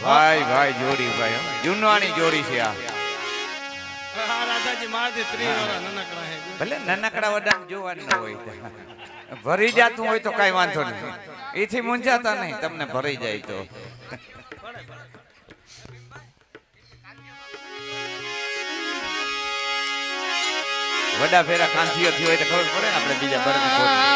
ભાઈ ભાઈ જોડી ભાઈ જૂનવાણી જોડી છે આ રાધાજી મારાથી 3 વર્ષ નાનકડા હે ભલે નાનકડા વડા જોવાનું ન હોય ભરી જાતું હોય તો કઈ વાંધો નહીં એથી મૂંઝાતા નહીં તમને ભરી જાય તો વડા ફેરા કાંસીઓ થી હોય તો ખબર પડે ને આપણે બીજા બરને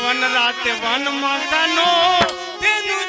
વન રાતે વન મકાનો તેનું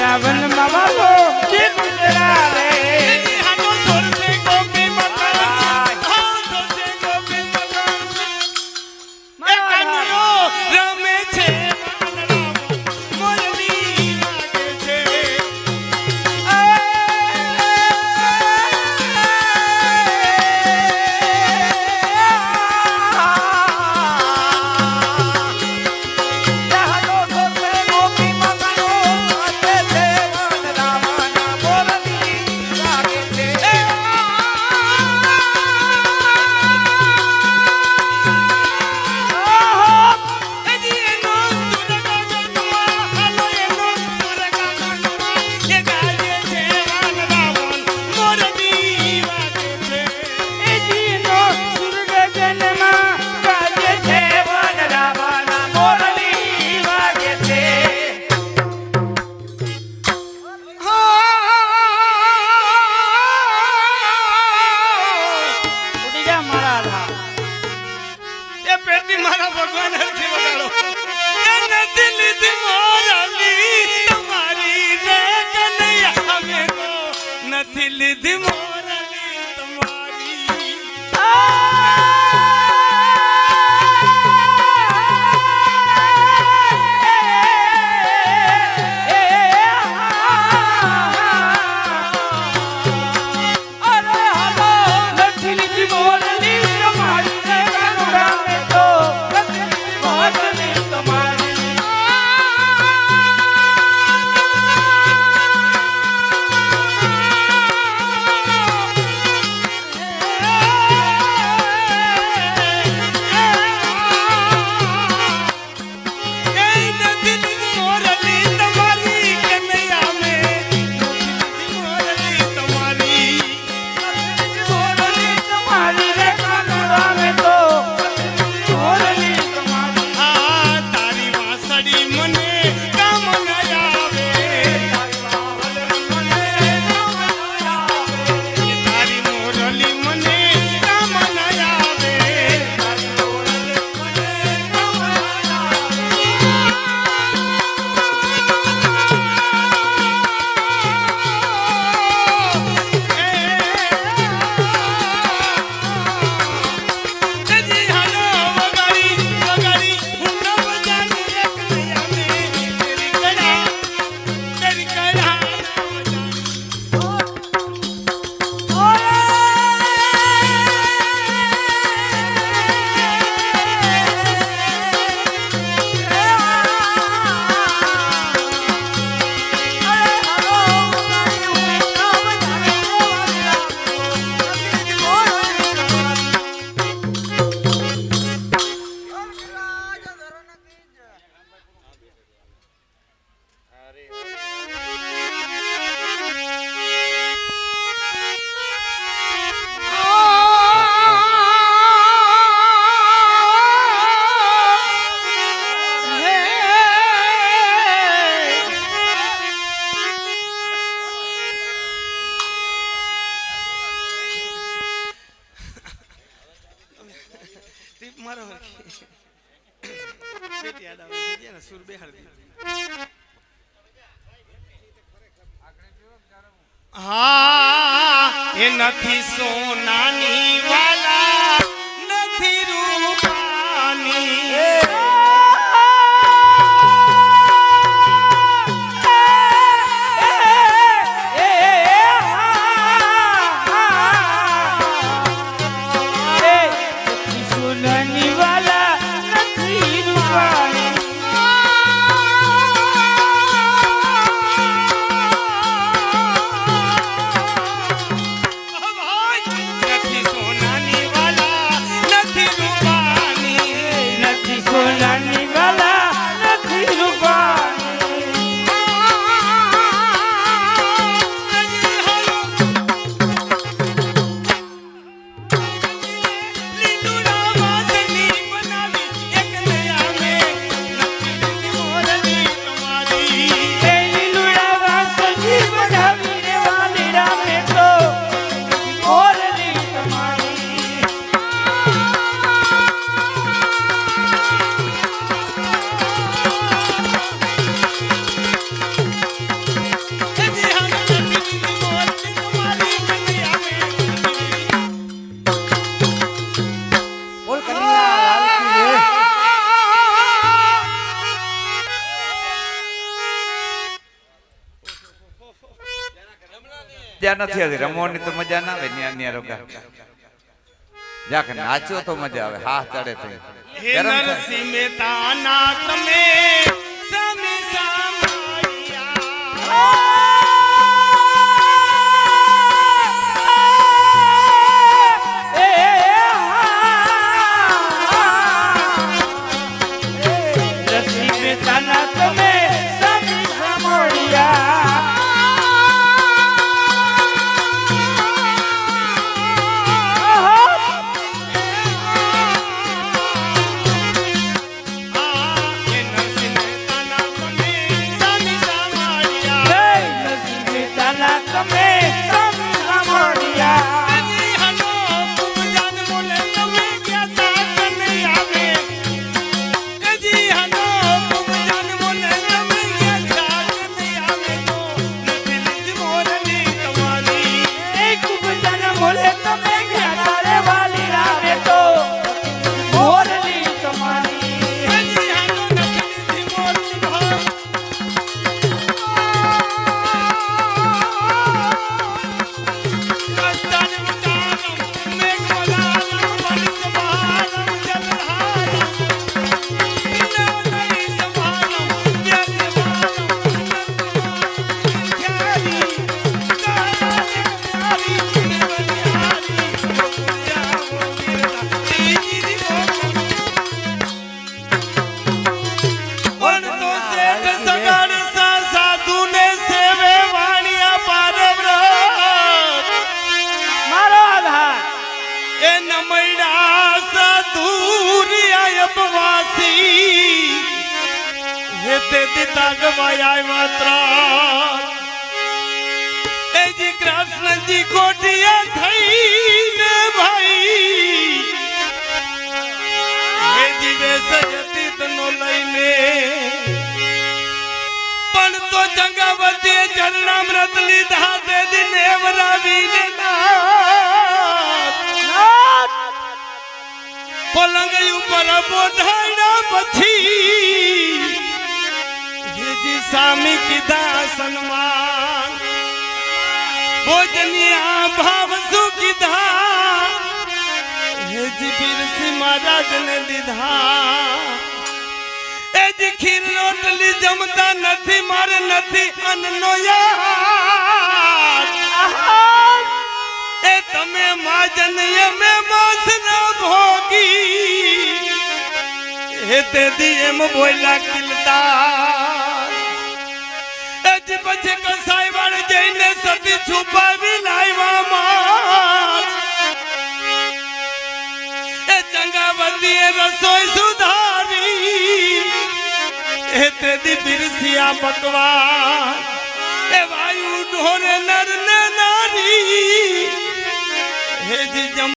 રાવણ માવાલો જે ગુજરાવે હાનો સોરસે ગોપી મકાન સોરસે ગોપી મકાન એ કાનનો રમે છે મોરલી લાગે છે હાલો સોરસે ગોપી મકાનો પેટી મારા ભગવાન હરખી વગાડો એ નથી લીધી મોરલી તમારી રે કનૈયા અમે તો નથી લીધી મોરલી તમારી ટીપ મારો હરખી પેટી યાદ આવે છે ને સુર બેહાડી હા એ નથી સોનાની વાલા નથી રૂપાની મજા નથી આવતી રમવાની તો મજા ના આવે ન્યા રોગા જાક નાચો તો મજા આવે હાથ ચડે તો હે નરસિંહ મહેતા ના તમે સમે સામાયા નરસિંહ दिता गवाया मात्रा ए जी कृष्ण जी कोटिया थई ने भाई ए जी वे सजती तनो लईने पण तो जंगावती चरणामृत लीधा दे दिने वरावी ने पलंग ऊपर बोधाड़ा पछी हे जी स्वामी कीधा सन्मान भोजनिया भाव सुखीधा हे जी बिरसी महाराज ने दीधा ए जी खीर रोटली जमता नथी मारे नथी अन्नो यार ए तमे माजन ये में मास न भोगी ए ते दिए म बोला किलदार ए जी बचे कसाई वाले जईने सती छुपावी लाईवा मास ए चंगावती रसोई सुधारी ए ते दी बिरसिया बकवान ए वायु ढोरे नर ने नारी हे जी जम